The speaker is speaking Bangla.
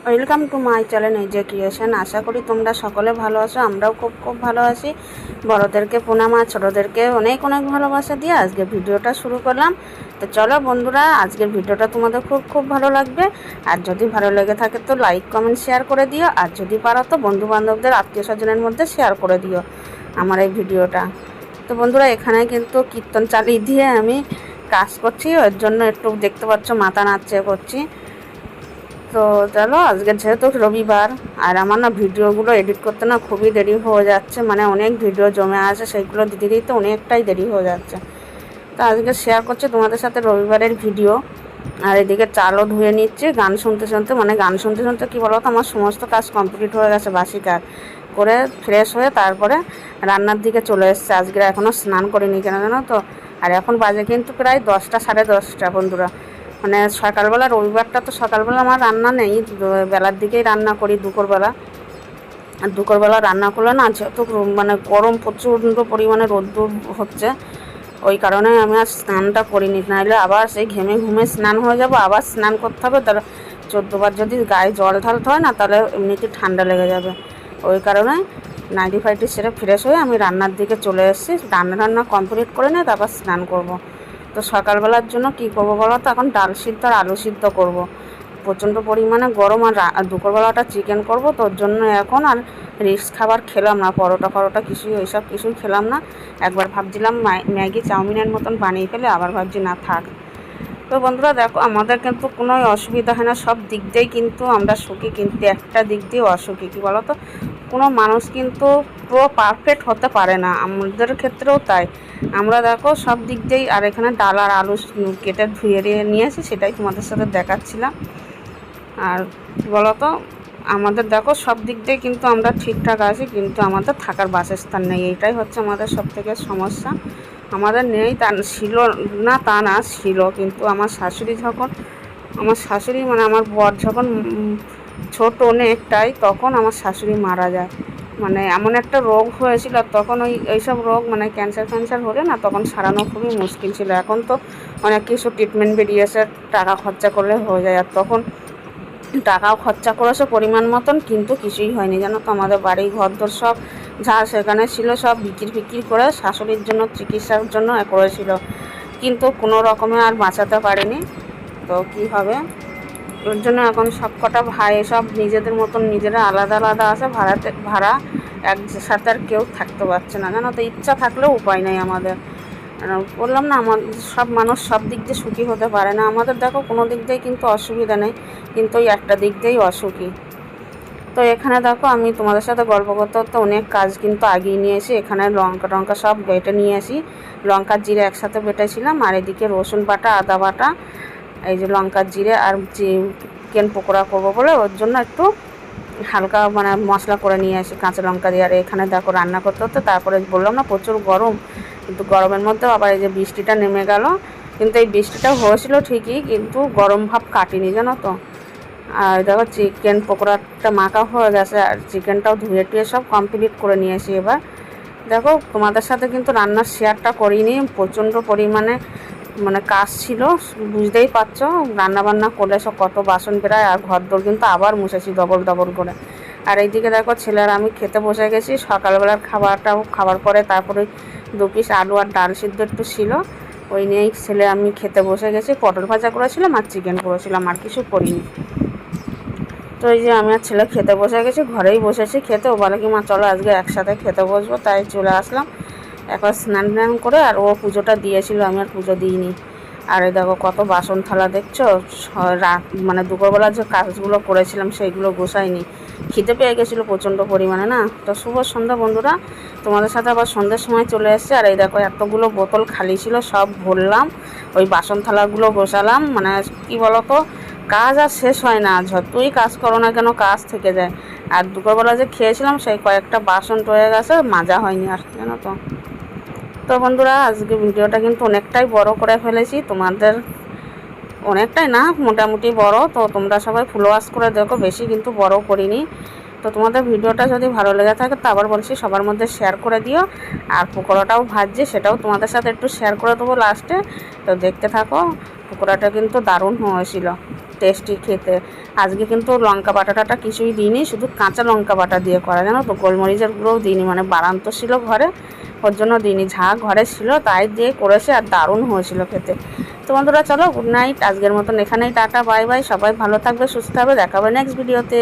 ওয়েলকাম টু মাই চ্যানেল নিজে ক্রিয়েশন। আশা করি তোমরা সকলে ভালো আছো। আমরাও খুব খুব ভালো আছি। বড়োদেরকে প্রণাম আর ছোটোদেরকে অনেক অনেক ভালোবাসা দিয়ে আজকে ভিডিওটা শুরু করলাম। তো চলো বন্ধুরা, আজকের ভিডিওটা তোমাদের খুব খুব ভালো লাগবে। আর যদি ভালো লেগে থাকে তো লাইক কমেন্ট শেয়ার করে দিও। আর যদি পারো তো বন্ধুবান্ধবদের আত্মীয় স্বজনের মধ্যে শেয়ার করে দিও আমার এই ভিডিওটা। তো বন্ধুরা, এখানে কিন্তু কীর্তন চালিয়ে দিয়ে আমি কাজ করছি, ওর জন্য একটু দেখতে পাচ্ছ মাথা নাচছে করছি। তো চলো, আজকে যেহেতু রবিবার আর আমার না ভিডিওগুলো এডিট করতে না খুবই দেরি হয়ে যাচ্ছে, মানে অনেক ভিডিও জমে আছে, সেইগুলো দিতে দিতে অনেকটাই দেরি হয়ে যাচ্ছে। তো আজকে শেয়ার করছি তোমাদের সাথে রবিবারের ভিডিও। আর এদিকে চালও ধুয়ে নিচ্ছি গান শুনতে শুনতে, মানে গান শুনতে শুনতে কী বলো তো, আমার সমস্ত কাজ কমপ্লিট হয়ে গেছে, বাসি কাজ করে ফ্রেশ হয়ে তারপরে রান্নার দিকে চলে এসছে। আজকে এখনও স্নান করিনি, কেন জানো তো। আর এখন বাজে কিন্তু প্রায় 10টা সাড়ে 10টা বন্ধুরা। মানে সকালবেলা, রবিবারটা তো সকালবেলা আমার রান্না নেই, বেলার দিকেই রান্না করি দুপুরবেলা। আর দুপুরবেলা রান্না করলে না, যেহেতু মানে গরম প্রচণ্ড পরিমাণে রোদ্দুর হচ্ছে, ওই কারণে আমি আর স্নানটা করিনি। নাহলে আবার সেই ঘেমে ঘুমে স্নান হয়ে যাবো, আবার স্নান করতে হবে। তাহলে 14বার যদি গায়ে জল ঢালতে হয় না, তাহলে এমনিতে ঠান্ডা লেগে যাবে। ওই কারণে নাইটি ফাইটি সেরে ফ্রেশ হয়ে আমি রান্নার দিকে চলে এসেছি। রান্না কমপ্লিট করে নিয়ে তারপর স্নান করব। তো সকালবেলার জন্য কি করব বলো তো, এখন ডাল সিদ্ধ আর আলু সিদ্ধ করব। প্রচণ্ড পরিমাণে গরম, আর দুপুরবেলাটা চিকেন করব। তোর জন্য এখন আর রিস্ক খাবার খেলাম না, পরোটা কিছুই ওইসব কিছুই খেলাম না। একবার ভাবছিলাম ম্যাগি চাউমিনের মতন বানিয়ে ফেলে, আবার ভাবছি না থাক। তো বন্ধুরা দেখো, আমাদের কিন্তু কোনো অসুবিধা হয় না, সব দিক দিয়েই কিন্তু আমরা সুখী, কিন্তু একটা দিক দিয়ে অসুখী। কী বলো তো, কোনো মানুষ কিন্তু পুরো পারফেক্ট হতে পারে না, আমাদের ক্ষেত্রেও তাই। আমরা দেখো সব দিক দিয়েই, আর এখানে ডাল আর আলু কেটে ধুয়ে নিয়েছি, সেটাই তোমাদের সাথে দেখাচ্ছিলাম। আর কী বলো তো, আমাদের দেখো সব দিক দিয়ে কিন্তু আমরা ঠিকঠাক আছি, কিন্তু আমাদের থাকার বাসস্থান নেই, এইটাই হচ্ছে আমাদের সবথেকে সমস্যা। আমাদের নেই তা ছিল না, তা না ছিল, কিন্তু আমার শাশুড়ি মানে আমার বর যখন ছোট অনেকটাই, তখন আমার শাশুড়ি মারা যায়। মানে এমন একটা রোগ হয়েছিল তখন, এইসব রোগ মানে ক্যান্সার হলে না, তখন সারানো খুবই মুশকিল ছিল। এখন তো অনেক কিছু ট্রিটমেন্ট বেরিয়েছে, টাকা খরচা করলে হয়ে যায়। আর তখন টাকাও খরচা করেছে পরিমাণ মতন, কিন্তু কিছুই হয়নি জানো তো। আমাদের বাড়ি ঘরদোর সব যা সেখানে ছিল সব বিক্রি করে শাশুড়ির জন্য চিকিৎসার জন্য করেছিল, কিন্তু কোনো রকমে আর বাঁচাতে পারেনি। তো কি হবে, ওর জন্য এখন সব কটা ভাই সব নিজেদের মতন নিজেরা আলাদা আলাদা আছে, ভাড়া একসাথে আর কেউ থাকতে পারছে না জানো তো। ইচ্ছা থাকলেও উপায় নেই আমাদের। বললাম না, সব মানুষ সব দিক দিয়ে সুখী হতে পারে না। আমাদের দেখো কোনো দিক দিয়ে কিন্তু অসুবিধা নেই, কিন্তু ওই একটা দিক দিয়েই অসুখী। তো এখানে দেখো, আমি তোমাদের সাথে গল্প করতে করতে অনেক কাজ কিন্তু আগিয়ে নিয়েছি। এখানে লঙ্কা সব বেটে নিয়ে আসি, লঙ্কা জিরে একসাথে বেটেছিলাম। আর এদিকে রসুন বাটা, আদা বাটা, এই যে লঙ্কা জিরে, আর চিকেন পকোড়া করবো বলে ওর জন্য একটু হালকা মানে মশলা করে নিয়ে আসি কাঁচা লঙ্কা দিয়ে। আর এখানে দেখো রান্না করতে হতে, তারপরে বললাম না প্রচুর গরম, কিন্তু গরমের মধ্যেও আবার এই যে বৃষ্টিটা নেমে গেল। কিন্তু এই বৃষ্টিটা হয়েছিল ঠিকই, কিন্তু গরম ভাব কাটিনি জানো তো। আর দেখো চিকেন পকোড়াটা মাখা হয়ে গেছে, আর চিকেনটাও ধুয়ে টুয়ে সব কমপ্লিট করে নিয়েছি। এবার দেখো, তোমাদের সাথে কিন্তু রান্নার শেয়ারটা করিনি, প্রচণ্ড পরিমাণে মানে কাজ ছিল, বুঝতেই পারছো। রান্নাবান্না করলে সব কত বাসন বেরায়, আর ঘরদোর কিন্তু আবার মুছেছি ডবল করে। আর এইদিকে দেখো, ছেলের আমি খেতে বসে গেছি। সকালবেলার খাবার পরে তারপরে 2 পিস আলু আর ডাল সিদ্ধ একটু ছিল, ওই নিয়েই ছেলে আমি খেতে বসে গেছি। পটল ভাজা করেছিলাম আর চিকেন করেছিলাম, আর কিছু করিনি। তো এই যে আমি আর ছেলে খেতে বসে গেছি, ঘরেই বসেছি খেতে। ও বলে কি, মা চলো আজকে একসাথে খেতে বসবো, তাই চলে আসলাম। একবার স্নান করে, আর ও পুজোটা দিয়েছিল, আমি আর পুজো দিইনি। আর এই দেখো কত বাসন থালা দেখছো, মানে দুপুরবেলা যে কাজগুলো করেছিলাম সেইগুলো গোছাইনি, খিদে পেয়ে গেছিলো প্রচণ্ড পরিমাণে না। তো শুভ সন্ধ্যা বন্ধুরা, তোমাদের সাথে আবার সন্ধ্যের সময় চলে এসেছে। আর এই দেখো এতগুলো বোতল খালি ছিল, সব ভরলাম, ওই বাসন থালাগুলো গোছালাম। মানে কি বলো তো, কাজ আর শেষ হয় না, যতই কাজ করো না কেন কাজ থেকে যায়। আর দুপুরবেলা যে খেয়েছিলাম সেই কয়েকটা বাসন রয়ে গেছে, মাজা হয়নি আর, জানো তো। তো বন্ধুরা, আজকে ভিডিওটা কিন্তু অনেকটাই বড় করে ফেলেছি, তোমাদের অনেকটাই না, মোটামুটি বড়। তো তোমরা সবাই ফলোয়ার্স করে দেখো, বেশি কিন্তু বড় করিনি। তো তোমাদের ভিডিওটা যদি ভালো লেগে থাকে তো আবার বলছি সবার মধ্যে শেয়ার করে দিও। আর পকোড়াটাও ভাজছি, সেটাও তোমাদের সাথে একটু শেয়ার করে দেবো লাস্টে। তো দেখতে থাকো, পকোড়াটা কিন্তু দারুণ হয়েছিল। টেস্টি খেতে। আজকে কিন্তু লঙ্কা বাটাটা কিছুই দিইনি, শুধু কাঁচা লঙ্কা বাটা দিয়ে করা, জানো তো, গোলমরিচের গুঁড়োও দিইনি, মানে বাড়ান্ত ছিল ঘরে, ওর জন্য দিইনি, ঝা ঘরে ছিল তাই দিয়ে করেছে, আর দারুণ হয়েছিল খেতে। তো বন্ধুরা চলো, গুড নাইট, আজকের মতন এখানেই টাটা, বাই বাই, সবাই ভালো থাকবে, সুস্থ হবে, দেখা হবে নেক্সট ভিডিওতে।